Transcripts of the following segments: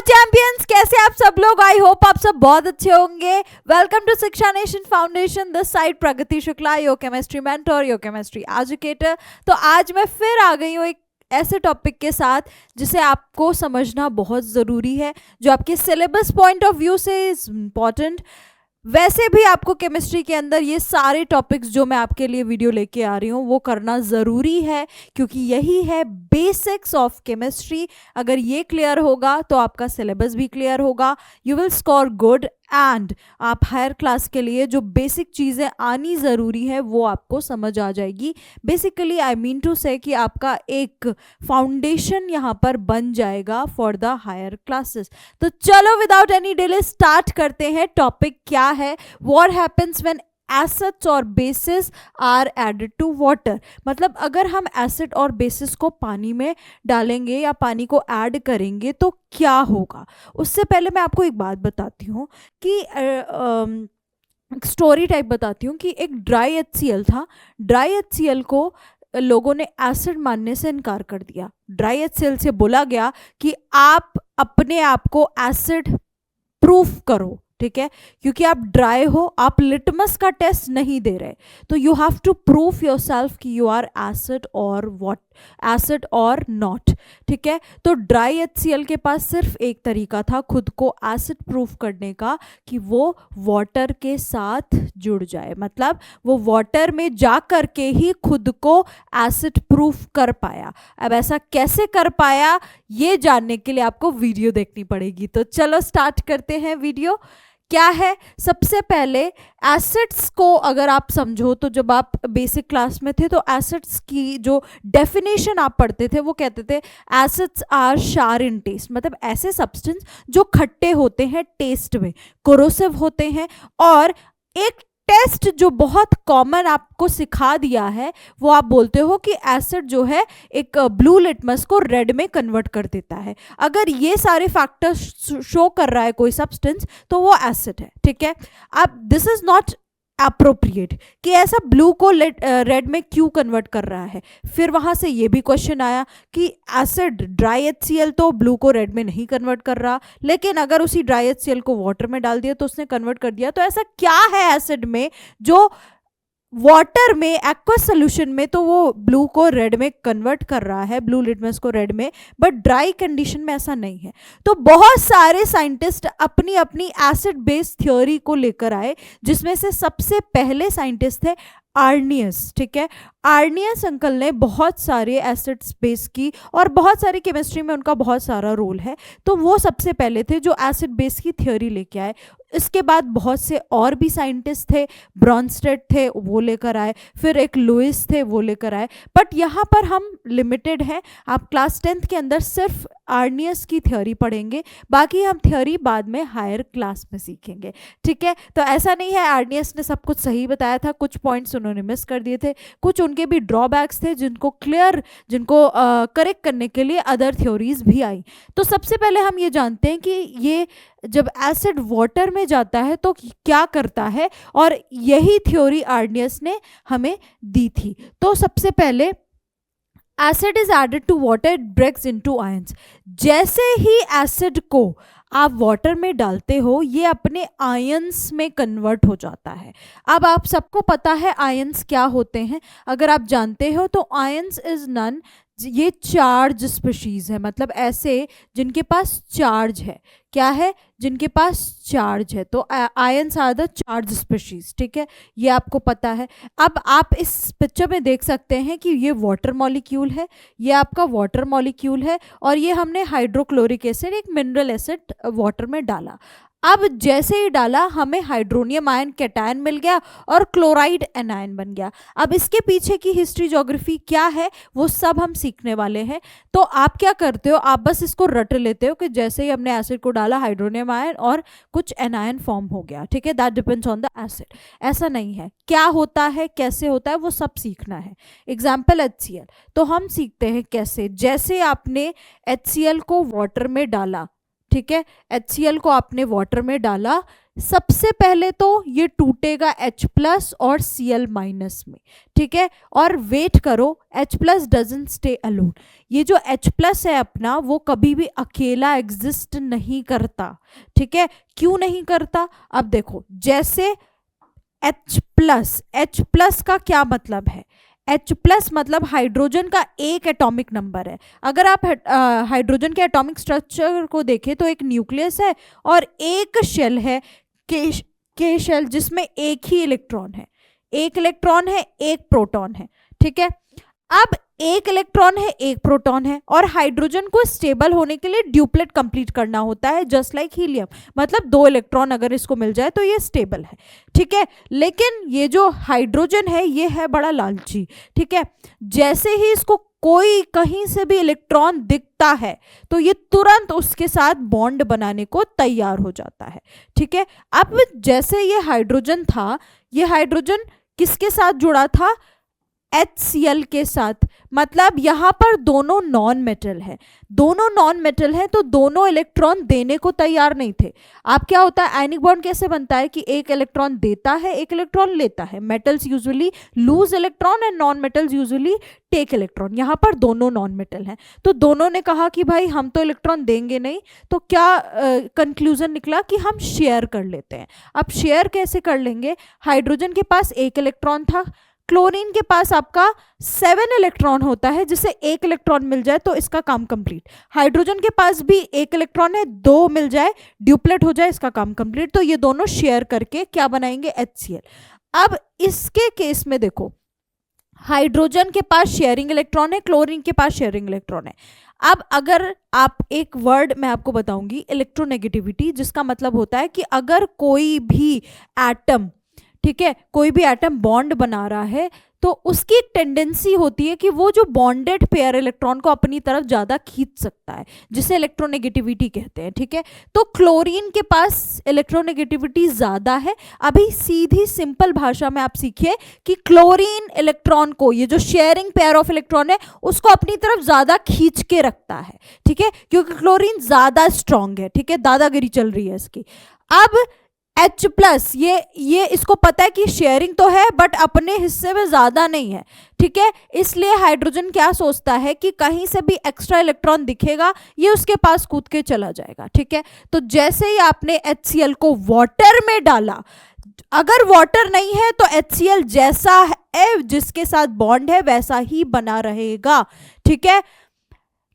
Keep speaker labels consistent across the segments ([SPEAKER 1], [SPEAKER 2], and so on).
[SPEAKER 1] Champions, कैसे आप सब लोग? आई होप आप सब बहुत अच्छे होंगे। वेलकम टू शिक्षा nation foundation, this side Pragati Shukla, your chemistry mentor, your chemistry educator. तो आज मैं फिर आ गई हूँ एक ऐसे टॉपिक के साथ जिसे आपको समझना बहुत ज़रूरी है, जो आपके सिलेबस पॉइंट ऑफ व्यू से इज इम्पॉर्टेंट। वैसे भी आपको केमिस्ट्री के अंदर ये सारे टॉपिक्स जो मैं आपके लिए वीडियो लेके आ रही हूँ वो करना ज़रूरी है, क्योंकि यही है बेसिक्स ऑफ केमिस्ट्री। अगर ये क्लियर होगा तो आपका सिलेबस भी क्लियर होगा, you will score good, and आप हायर क्लास के लिए जो बेसिक चीज़ें आनी ज़रूरी है वो आपको समझ आ जाएगी। बेसिकली आई मीन टू से कि आपका एक फाउंडेशन यहाँ पर बन जाएगा फॉर द हायर क्लासेस। तो चलो विदाउट एनी डिले स्टार्ट करते हैं। टॉपिक क्या है? व्हाट हैपेंस व्हेन एसिड्स और bases are added to water. मतलब अगर हम एसिड और बेसिस को पानी में डालेंगे या पानी को ऐड करेंगे तो क्या होगा। उससे पहले मैं आपको एक बात बताती हूँ कि स्टोरी टाइप बताती हूँ कि एक ड्राई HCl था। ड्राई HCl को लोगों ने एसिड मानने से इनकार कर दिया। ड्राई HCl से बोला गया कि आप अपने आप को एसिड प्रूफ करो, ठीक है, क्योंकि आप ड्राई हो, आप लिटमस का टेस्ट नहीं दे रहे, तो you have to proof yourself कि यू आर एसिड और व्हाट, एसिड और नॉट, ठीक है। तो ड्राई HCl के पास सिर्फ एक तरीका था खुद को एसिड प्रूफ करने का, कि वो वाटर के साथ जुड़ जाए। मतलब वो वाटर में जा कर के ही खुद को एसिड प्रूफ कर पाया। अब ऐसा कैसे कर पाया ये जानने के लिए आपको वीडियो देखनी पड़ेगी। तो चलो स्टार्ट करते हैं वीडियो। क्या है? सबसे पहले एसिड्स को अगर आप समझो तो जब आप बेसिक क्लास में थे तो एसिड्स की जो डेफिनेशन आप पढ़ते थे वो कहते थे एसिड्स आर शार इन टेस्ट। मतलब ऐसे सब्सटेंस जो खट्टे होते हैं टेस्ट में, कोरोसिव होते हैं। और एक टेस्ट जो बहुत कॉमन आपको सिखा दिया है वो आप बोलते हो कि एसिड जो है एक ब्लू लिटमस को रेड में कन्वर्ट कर देता है। अगर ये सारे फैक्टर्स शो कर रहा है कोई सब्सटेंस तो वो एसिड है, ठीक है। अब दिस इज नॉट अप्रोप्रिएट कि ऐसा ब्लू को रेड में क्यों कन्वर्ट कर रहा है। फिर वहाँ से ये भी क्वेश्चन आया कि एसिड ड्राई HCl तो ब्लू को रेड में नहीं कन्वर्ट कर रहा, लेकिन अगर उसी ड्राई HCl को वाटर में डाल दिया तो उसने कन्वर्ट कर दिया। तो ऐसा क्या है एसिड में जो वाटर में, एक्वस सोल्यूशन में तो वो ब्लू को रेड में कन्वर्ट कर रहा है, ब्लू लिटमस को रेड में, बट ड्राई कंडीशन में ऐसा नहीं है। तो बहुत सारे साइंटिस्ट अपनी अपनी एसिड बेस थ्योरी को लेकर आए, जिसमें से सबसे पहले साइंटिस्ट थे आर्नियस, ठीक है। आर्नियस अंकल ने बहुत सारे एसिड बेस की, और बहुत सारी केमिस्ट्री में उनका बहुत सारा रोल है। तो वो सबसे पहले थे जो एसिड बेस की थ्योरी लेके आए। इसके बाद बहुत से और भी साइंटिस्ट थे, ब्रॉन्स्टेड थे वो लेकर आए, फिर एक लुइस थे वो लेकर आए। बट यहाँ पर हम लिमिटेड हैं, आप क्लास 10th के अंदर सिर्फ आर्नियस की थ्योरी पढ़ेंगे, बाकी हम थ्योरी बाद में हायर क्लास में सीखेंगे, ठीक है। तो ऐसा नहीं है आर्नियस ने सब कुछ सही बताया था, कुछ पॉइंट्स उन्होंने मिस कर दिए थे, कुछ उनके भी ड्रॉबैक्स थे जिनको करेक्ट करने के लिए अदर थ्योरीज भी आई। तो सबसे पहले हम ये जानते हैं कि ये जब एसिड वाटर में जाता है तो क्या करता है, और यही थ्योरी आर्नियस ने हमें दी थी। तो सबसे पहले acid is added to water, it breaks into ions. जैसे ही एसिड को आप वाटर में डालते हो ये अपने आयंस में कन्वर्ट हो जाता है। अब आप सबको पता है आयंस क्या होते हैं, अगर आप जानते हो तो आयंस इज नन, ये चार्ज स्पीशीज है। मतलब ऐसे जिनके पास चार्ज है, क्या है, जिनके पास चार्ज है। तो ions are the charge species, ठीक है, ये आपको पता है। अब आप इस पिक्चर में देख सकते हैं कि ये वाटर मॉलिक्यूल है, ये आपका वाटर मॉलिक्यूल है, और ये हमने हाइड्रोक्लोरिक एसिड, एक मिनरल एसिड वाटर में डाला। अब जैसे ही डाला हमें हाइड्रोनियम आयन कैटायन मिल गया और क्लोराइड एनायन बन गया। अब इसके पीछे की हिस्ट्री ज्योग्राफी क्या है वो सब हम सीखने वाले हैं। तो आप क्या करते हो, आप बस इसको रट लेते हो कि जैसे ही हमने एसिड को डाला हाइड्रोनियम आयन और कुछ एनायन फॉर्म हो गया, ठीक है, that depends on the acid. ऐसा नहीं है, क्या होता है, कैसे होता है, वो सब सीखना है। एग्जाम्पल HCl, तो हम सीखते हैं कैसे। जैसे आपने HCl को वाटर में डाला, ठीक है, HCl को आपने वाटर में डाला, सबसे पहले तो ये टूटेगा H+ और Cl- में, ठीक है, और वेट करो, H+ डजंट स्टे अलोन। ये जो H+ है अपना, वो कभी भी अकेला एग्जिस्ट नहीं करता, ठीक है। क्यों नहीं करता? अब देखो, जैसे H+ का क्या मतलब है? H+ मतलब हाइड्रोजन का एक एटॉमिक नंबर है। अगर आप हाइड्रोजन के एटॉमिक स्ट्रक्चर को देखें तो एक न्यूक्लियस है और एक शेल है, के शेल, जिसमें एक ही इलेक्ट्रॉन है, एक इलेक्ट्रॉन है, एक प्रोटॉन है, ठीक है। अब एक इलेक्ट्रॉन है, एक प्रोटॉन है, और हाइड्रोजन को स्टेबल होने के लिए ड्यूप्लेट कंप्लीट करना होता है, जस्ट लाइक हीलियम। मतलब 2 इलेक्ट्रॉन अगर इसको मिल जाए तो ये स्टेबल है, ठीक है। लेकिन ये जो हाइड्रोजन है, ये है बड़ा लालची, ठीक है। जैसे ही इसको कोई कहीं से भी इलेक्ट्रॉन दिखता है तो ये तुरंत उसके साथ बॉन्ड बनाने को तैयार हो जाता है, ठीक है। अब जैसे ये हाइड्रोजन था, ये हाइड्रोजन किसके साथ जुड़ा था? HCl के साथ। मतलब यहां पर दोनों नॉन मेटल है, दोनों नॉन मेटल है, तो दोनों इलेक्ट्रॉन देने को तैयार नहीं थे। अब क्या होता है, आयनिक बॉन्ड कैसे बनता है कि एक इलेक्ट्रॉन देता है, एक इलेक्ट्रॉन लेता है। Metals usually lose electron and non metals usually take electron. यहां पर दोनों नॉन मेटल हैं, तो दोनों ने कहा कि भाई हम तो इलेक्ट्रॉन देंगे नहीं, तो क्या कंक्लूजन निकला कि हम शेयर कर लेते हैं। अब शेयर कैसे कर लेंगे? हाइड्रोजन के पास एक इलेक्ट्रॉन था, क्लोरीन के पास आपका 7 इलेक्ट्रॉन होता है, जिसे एक इलेक्ट्रॉन मिल जाए तो इसका काम कंप्लीट। हाइड्रोजन के पास भी एक इलेक्ट्रॉन है, 2 मिल जाए, ड्यूप्लेट हो जाए, इसका काम कंप्लीट। तो ये दोनों शेयर करके क्या बनाएंगे? HCl। अब इसके केस में देखो, हाइड्रोजन के पास शेयरिंग इलेक्ट्रॉन है, क्लोरीन के पास शेयरिंग इलेक्ट्रॉन है। अब अगर आप, एक वर्ड मैं आपको बताऊंगी, इलेक्ट्रोनेगेटिविटी, जिसका मतलब होता है कि अगर कोई भी एटम, ठीक है, कोई भी एटम बॉन्ड बना रहा है तो उसकी एक टेंडेंसी होती है कि वो जो बॉन्डेड पेयर इलेक्ट्रॉन को अपनी तरफ ज्यादा खींच सकता है, जिसे इलेक्ट्रोनेगेटिविटी कहते हैं, ठीक है। तो क्लोरीन के पास इलेक्ट्रोनेगेटिविटी ज्यादा है। अभी सीधी सिंपल भाषा में आप सीखिए कि क्लोरीन इलेक्ट्रॉन को, ये जो शेयरिंग पेयर ऑफ इलेक्ट्रॉन है, उसको अपनी तरफ ज्यादा खींच के रखता है, ठीक है, क्योंकि क्लोरीन ज्यादा स्ट्रांग है, ठीक है, दादागिरी चल रही है इसकी। अब H+, ये इसको पता है कि शेयरिंग तो है बट अपने हिस्से में ज्यादा नहीं है, ठीक है। इसलिए हाइड्रोजन क्या सोचता है कि कहीं से भी एक्स्ट्रा इलेक्ट्रॉन दिखेगा, ये उसके पास कूद के चला जाएगा, ठीक है। तो जैसे ही आपने HCl को वाटर में डाला, अगर वाटर नहीं है तो HCl जैसा है, जिसके साथ बॉन्ड है, वैसा ही बना रहेगा, ठीक है।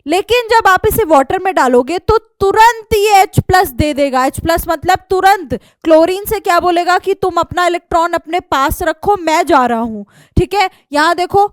[SPEAKER 1] लेकिन जब आप इसे वाटर में डालोगे तो तुरंत ये H+ दे देगा। H+ मतलब तुरंत क्लोरीन से क्या बोलेगा कि तुम अपना इलेक्ट्रॉन अपने पास रखो, मैं जा रहा हूं, ठीक है। यहां देखो,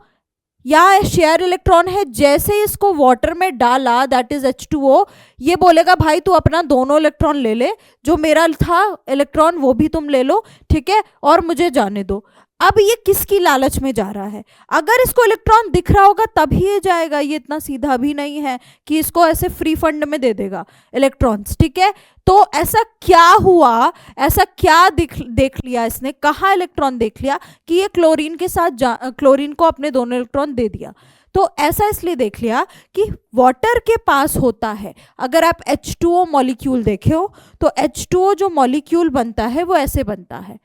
[SPEAKER 1] यहाँ शेयर इलेक्ट्रॉन है, जैसे ही इसको वाटर में डाला, दैट इज H2O, ये बोलेगा भाई तू अपना दोनों इलेक्ट्रॉन ले ले, जो मेरा था इलेक्ट्रॉन वो भी तुम ले लो, ठीक है, और मुझे जाने दो। अब ये किसकी लालच में जा रहा है? अगर इसको इलेक्ट्रॉन दिख रहा होगा तभी ये जाएगा, ये इतना सीधा भी नहीं है कि इसको ऐसे फ्री फंड में दे देगा इलेक्ट्रॉन्स, ठीक है। तो ऐसा क्या हुआ, ऐसा क्या देख लिया इसने, कहाँ इलेक्ट्रॉन देख लिया कि ये क्लोरीन के साथ क्लोरीन को अपने दोनों इलेक्ट्रॉन दे दिया? तो ऐसा इसलिए देख लिया कि वाटर के पास होता है, अगर आप H2O मॉलिक्यूल देखे हो तो H2O जो मॉलिक्यूल बनता है वो ऐसे बनता है,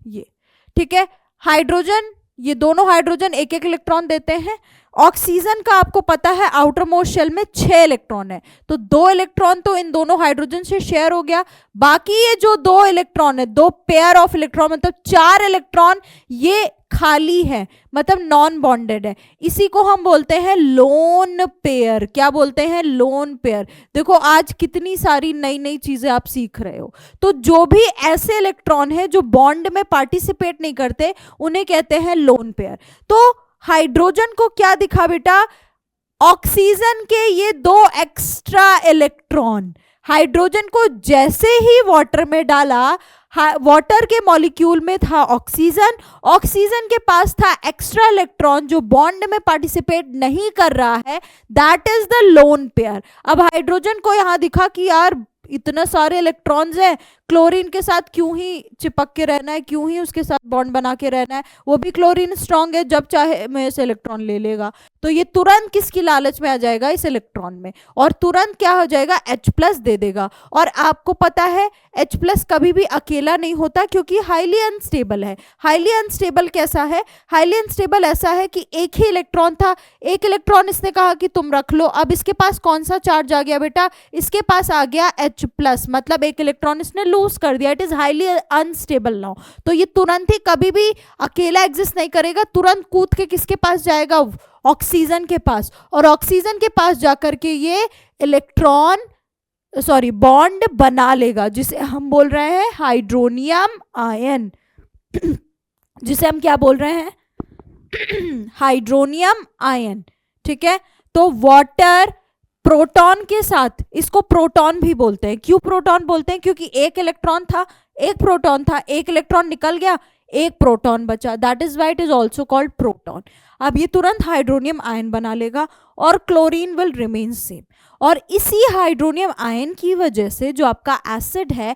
[SPEAKER 1] ये, ठीक है। हाइड्रोजन, ये दोनों हाइड्रोजन एक एक इलेक्ट्रॉन देते हैं। ऑक्सीजन का आपको पता है आउटर मोस्ट शेल में 6 इलेक्ट्रॉन है, तो 2 इलेक्ट्रॉन तो इन दोनों हाइड्रोजन से शेयर हो गया। बाकी ये जो 2 इलेक्ट्रॉन है, 2 पेयर ऑफ इलेक्ट्रॉन, मतलब 4 इलेक्ट्रॉन ये खाली है, मतलब नॉन बॉन्डेड है। इसी को हम बोलते हैं लोन पेयर। क्या बोलते हैं? Lone pair. देखो आज कितनी सारी नई नई चीजें आप सीख रहे हो। तो जो भी ऐसे इलेक्ट्रॉन है जो बॉन्ड में पार्टिसिपेट नहीं करते, उन्हें कहते हैं लोन पेयर। तो हाइड्रोजन को क्या दिखा बेटा? ऑक्सीजन के ये 2 एक्स्ट्रा इलेक्ट्रॉन। हाइड्रोजन को जैसे ही वाटर में डाला, वाटर के मॉलिक्यूल में था ऑक्सीजन, ऑक्सीजन के पास था एक्स्ट्रा इलेक्ट्रॉन जो बॉन्ड में पार्टिसिपेट नहीं कर रहा है, that is the lone pair. अब हाइड्रोजन को यहां दिखा कि यार इतने सारे इलेक्ट्रॉन्स हैं, क्लोरीन के साथ क्यों ही चिपक के रहना है, क्यों ही उसके साथ बॉन्ड बना के रहना है, वो भी क्लोरीन स्ट्रांग है, जब चाहे में से इलेक्ट्रॉन ले लेगा। तो ये तुरंत किसकी लालच में आ जाएगा, इस इलेक्ट्रॉन में, और तुरंत क्या हो जाएगा, H+ दे देगा। और आपको पता है H+ कभी भी अकेला नहीं होता क्योंकि हाईली अनस्टेबल है। हाईली अनस्टेबल कैसा है, हाईली अनस्टेबल ऐसा है कि एक ही इलेक्ट्रॉन था, एक इलेक्ट्रॉन इसने कहा कि तुम रख लो, अब इसके पास कौन सा चार्ज आ गया बेटा, इसके पास आ गया H+, मतलब एक इलेक्ट्रॉन इसने लूज कर दिया, it is highly unstable now. तो ये तुरंत ही कभी भी अकेला एग्जिस्ट नहीं करेगा, तुरंत कूद के किसके पास जाएगा, ऑक्सीजन के पास, और ऑक्सीजन के पास जाकर के ये बॉन्ड बना लेगा, जिसे हम बोल रहे हैं हाइड्रोनियम आयन। जिसे हम क्या बोल रहे हैं, हाइड्रोनियम आयन। ठीक है, तो वाटर प्रोटॉन के साथ, इसको प्रोटॉन भी बोलते हैं। क्यों प्रोटॉन बोलते हैं, क्योंकि एक इलेक्ट्रॉन था, एक प्रोटॉन था, एक इलेक्ट्रॉन निकल गया, एक प्रोटॉन बचा, that is why it is also called proton. अब ये तुरंत हाइड्रोनियम आयन बना लेगा और क्लोरीन विल रिमेन सेम। और इसी हाइड्रोनियम आयन की वजह से जो आपका एसिड है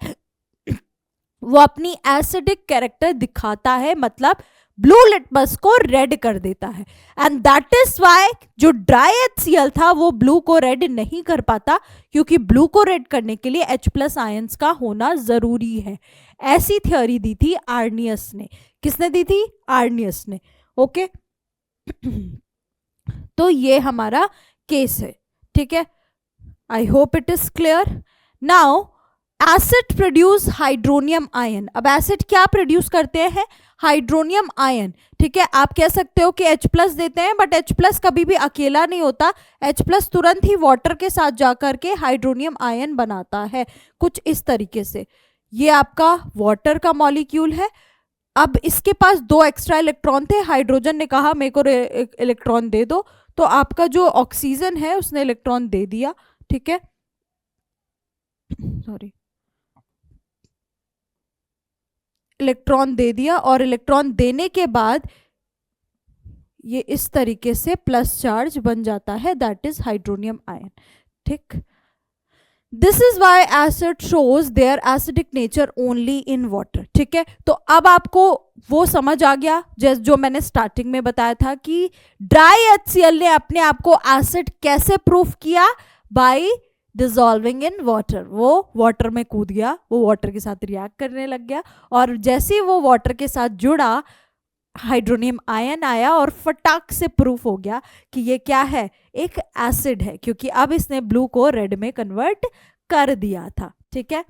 [SPEAKER 1] वो अपनी एसिडिक कैरेक्टर दिखाता है, मतलब ब्लू लिटमस को रेड कर देता है। एंड दैट इज व्हाई जो ड्राई HCl था वो ब्लू को रेड नहीं कर पाता, क्योंकि ब्लू को रेड करने के लिए H+ आयंस का होना जरूरी है। ऐसी थ्योरी दी थी आर्नियस ने। किसने दी थी, आर्नियस ने। ओके तो ये हमारा केस है। ठीक है, I hope it is clear. Now acid produce hydronium ion. अब एसिड क्या प्रोड्यूस करते हैं, हाइड्रोनियम आयन। ठीक है, आप कह सकते हो कि H+ देते हैं, बट H+ कभी भी अकेला नहीं होता, H+ तुरंत ही वाटर के साथ जाकर के हाइड्रोनियम आयन बनाता है, कुछ इस तरीके से। ये आपका वाटर का मॉलिक्यूल है। अब इसके पास 2 एक्स्ट्रा इलेक्ट्रॉन थे, हाइड्रोजन ने कहा मेरे को इलेक्ट्रॉन दे दो, तो आपका जो ऑक्सीजन है उसने इलेक्ट्रॉन दे दिया। ठीक है, सॉरी, इलेक्ट्रॉन दे दिया, और इलेक्ट्रॉन देने के बाद ये इस तरीके से प्लस चार्ज बन जाता है, दैट इज हाइड्रोनियम आयन। ठीक, this is why acid shows their acidic nature only in water. ठीक है, तो अब आपको वो समझ आ गया जैसे जो मैंने स्टार्टिंग में बताया था कि ड्राई HCl ने अपने आप को एसिड कैसे प्रूफ किया, बाय डिजॉल्विंग इन वाटर। वो वाटर में कूद गया, वो वाटर के साथ रिएक्ट करने लग गया, और जैसे ही वो वाटर के साथ जुड़ा हाइड्रोनियम आयन आया और फटाक से प्रूफ हो गया कि ये क्या है, एक एसिड है, क्योंकि अब इसने ब्लू को रेड में कन्वर्ट कर दिया था। ठीक है,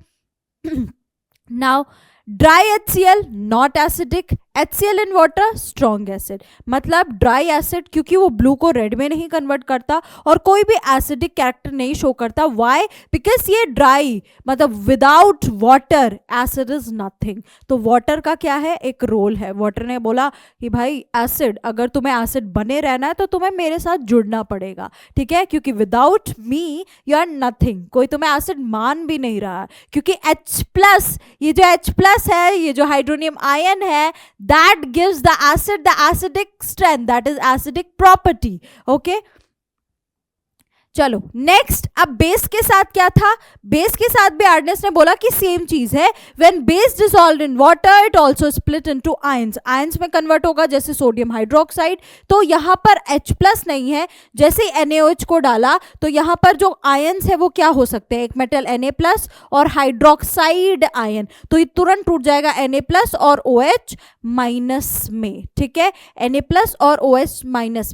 [SPEAKER 1] now dry HCl not acidic, HCl in water strong acid. मतलब ड्राई एसिड क्योंकि वो ब्लू को रेड में नहीं कन्वर्ट करता और कोई भी एसिडिक कैरेक्टर नहीं शो करता। व्हाई, बिकॉज ये ड्राई, मतलब without water acid is nothing. तो वाटर का क्या है, एक रोल है। वाटर ने बोला कि भाई एसिड, अगर तुम्हें एसिड बने रहना है तो तुम्हें मेरे साथ जुड़ना पड़ेगा। ठीक है, क्योंकि without me you are nothing, कोई तुम्हें एसिड मान भी नहीं रहा, क्योंकि H+, ये जो H+ है, ये जो हाइड्रोनियम आयन है, that gives the acid the acidic strength, that is acidic property. Okay, चलो नेक्स्ट। अब बेस के साथ क्या था, बेस के साथ भी आर्नेस ने बोला कि सेम चीज है। When base dissolved in water it also split into ions, ions में कन्वर्ट होगा, जैसे सोडियम हाइड्रोक्साइड। तो यहाँ पर H+ नहीं है, जैसे NaOH को डाला तो यहाँ पर जो आयंस है वो क्या हो सकते हैं, एक मेटल Na+ और हाइड्रोक्साइड आयन, तो ये तुरंत टूट जाएगा Na+ और OH- में। ठीक है, Na+ और OH-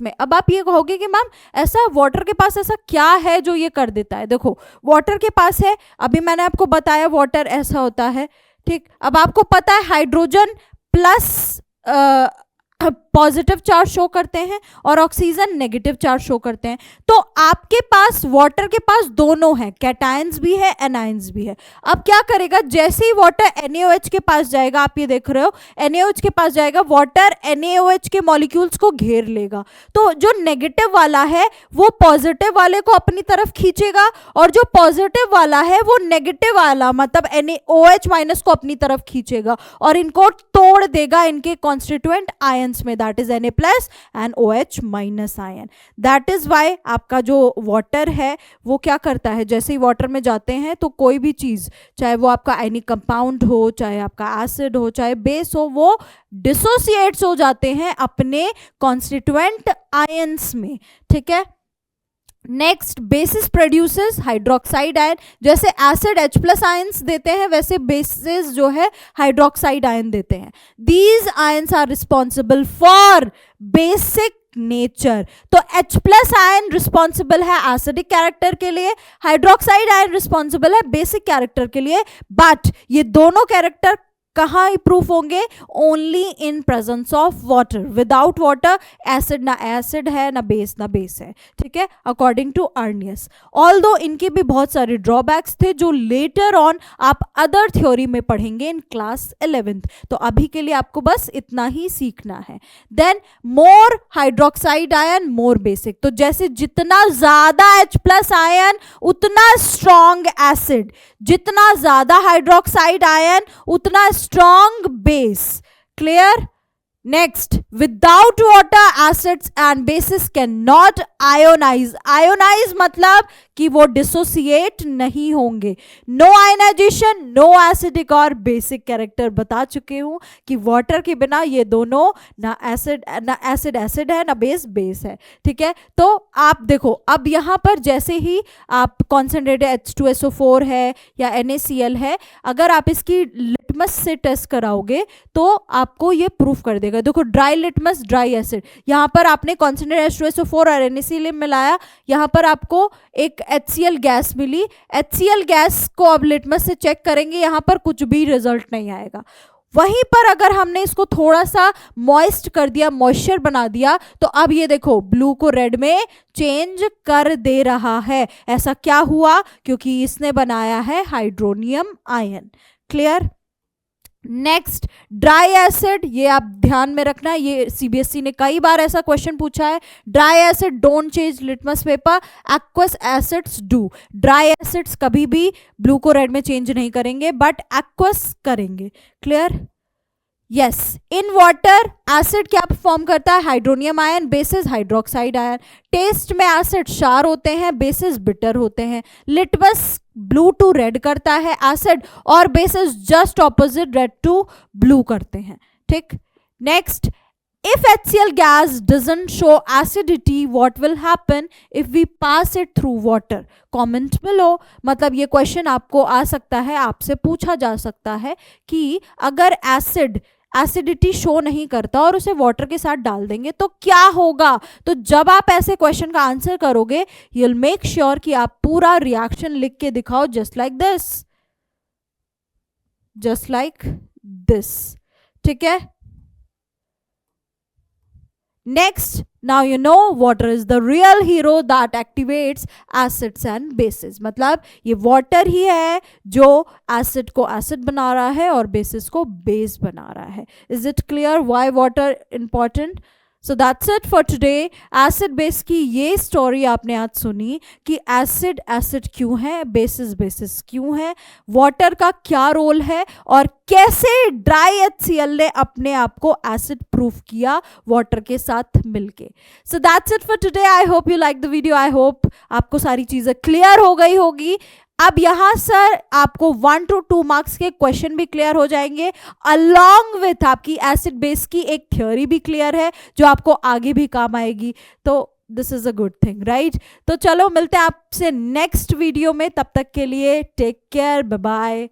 [SPEAKER 1] में। अब आप ये कहोगे कि मैम ऐसा वाटर के पास ऐसा क्या है जो ये कर देता है। देखो वाटर के पास है, अभी मैंने आपको बताया वाटर ऐसा होता है। ठीक, अब आपको पता है hydrogen plus positive charge show करते हैं और ऑक्सीजन नेगेटिव चार्ज शो करते हैं। तो आपके पास वाटर के पास दोनों है, कैटायंस भी है एनायंस भी है। अब क्या करेगा, जैसे ही वाटर NaOH के पास जाएगा, आप ये देख रहे हो NaOH के पास जाएगा, वाटर NaOH के मॉलिक्यूल्स को घेर लेगा। तो जो नेगेटिव वाला है वो पॉजिटिव वाले को अपनी तरफ खींचेगा, और जो पॉजिटिव वाला है वो नेगेटिव वाला मतलब NaOH- को अपनी तरफ खींचेगा और इनको तोड़ देगा इनके कॉन्स्टिट्यूएंट आयंस आयंस में, that is Na+ and OH- ion. That is why आपका जो वाटर है वो क्या करता है, जैसे ही वाटर में जाते हैं तो कोई भी चीज, चाहे वो आपका आयनिक कंपाउंड हो, चाहे आपका एसिड हो, चाहे बेस हो, वो डिसोसिएट्स हो जाते हैं अपने कॉन्स्टिट्यूएंट आयंस में। ठीक है, next, basis produces hydroxide ion. जैसे एसिड H+ आयंस देते हैं, वैसे बेसिस जो है हाइड्रोक्साइड आयन देते हैं। These ions are responsible for basic nature. तो H+ आयन रिस्पॉन्सिबल है एसिडिक कैरेक्टर के लिए, हाइड्रोक्साइड आयन रिस्पॉन्सिबल है बेसिक कैरेक्टर के लिए। बट ये दोनों कैरेक्टर कहाँ प्रूफ होंगे? Only in presence of water. Without water acid ना एसिड है, ना बेस है। ठीक है, अकॉर्डिंग टू अर्नियस। ऑल्दो इनके भी बहुत सारे ड्रॉबैक्स थे जो लेटर ऑन आप अदर थ्योरी में पढ़ेंगे इन क्लास 11th। तो अभी के लिए आपको बस इतना ही सीखना है। Then more hydroxide ion more basic. तो जैसे जितना ज्यादा H+ आयन उतना स्ट्रॉन्ग एसिड, जितना ज्यादा हाइड्रोक्साइड आयन उतना strong base. Clear? Next, without water acids and bases can not ionize. Ionize मतलब कि वो डिसोसिएट नहीं होंगे। नो आयनाइजेशन, नो एसिडिक और बेसिक कैरेक्टर। बता चुके हूं कि वाटर के बिना ये दोनों ना एसिड एसिड है, ना बेस है। ठीक है, तो आप देखो अब यहां पर जैसे ही आप कॉन्सेंट्रेटेड H2SO4 है या NaCl है, अगर आप इसकी लिटमस से टेस्ट कराओगे तो आपको ये प्रूफ कर देगा। देखो, ड्राई लिटमस, ड्राई एसिड, यहां पर आपने कॉन्सेंट्रेटेड H2SO4 और NaCl मिलाया, यहां पर आपको एक HCl गैस मिली। HCl गैस को अब लिटमस से चेक करेंगे, यहां पर कुछ भी रिजल्ट नहीं आएगा। वहीं पर अगर हमने इसको थोड़ा सा मॉइस्ट कर दिया, मॉइस्चर बना दिया, तो अब ये देखो ब्लू को रेड में चेंज कर दे रहा है। ऐसा क्या हुआ? क्योंकि इसने बनाया है hydronium ion. Clear? Next, dry acid, ये आप ध्यान में रखना, ये CBSE ने कई बार ऐसा क्वेश्चन पूछा है। Dry acid don't change litmus paper, aqueous acids do. Dry acids कभी भी ब्लू को रेड में चेंज नहीं करेंगे, बट एक्वस करेंगे। Clear? Yes, in water acid क्या फॉर्म करता है? Hydronium ion, bases hydroxide ion. Test में एसिड शार होते हैं, बेसिस बिटर होते हैं। लिटमस ब्लू टू रेड करता है एसिड, और bases just opposite, red to blue करते हैं। ठीक, next, if HCl gas doesn't show acidity, what will happen if we pass it through water? Comment में लो। मतलब ये क्वेश्चन आपको आ सकता है, आपसे पूछा जा सकता है कि अगर एसिड एसिडिटी शो नहीं करता और उसे वाटर के साथ डाल देंगे तो क्या होगा? तो जब आप ऐसे क्वेश्चन का आंसर करोगे, यू विल मेक श्योर कि आप पूरा रिएक्शन लिख के दिखाओ, just like this, just like this. ठीक है, next, now you know water is the real hero that activates acids and bases। मतलब ये water ही है जो acid को acid बना रहा है और bases को base बना रहा है। Is it clear why water important? So that's it for today। Acid base की ये स्टोरी आपने आज सुनी कि एसिड एसिड क्यों है, बेसिस बेसिस क्यों है, वाटर का क्या रोल है, और कैसे ड्राई HCl ने अपने आप को एसिड प्रूफ किया वाटर के साथ मिलके। So that's it for today. I hope you like the video. I hope आपको सारी चीजें क्लियर हो गई होगी। अब यहां सर आपको 1 to 2 मार्क्स के क्वेश्चन भी क्लियर हो जाएंगे, अलॉन्ग विथ आपकी एसिड बेस की एक थ्योरी भी क्लियर है जो आपको आगे भी काम आएगी। तो this is a good thing, right? तो चलो मिलते हैं आपसे नेक्स्ट वीडियो में, तब तक के लिए टेक केयर, बाय बाय।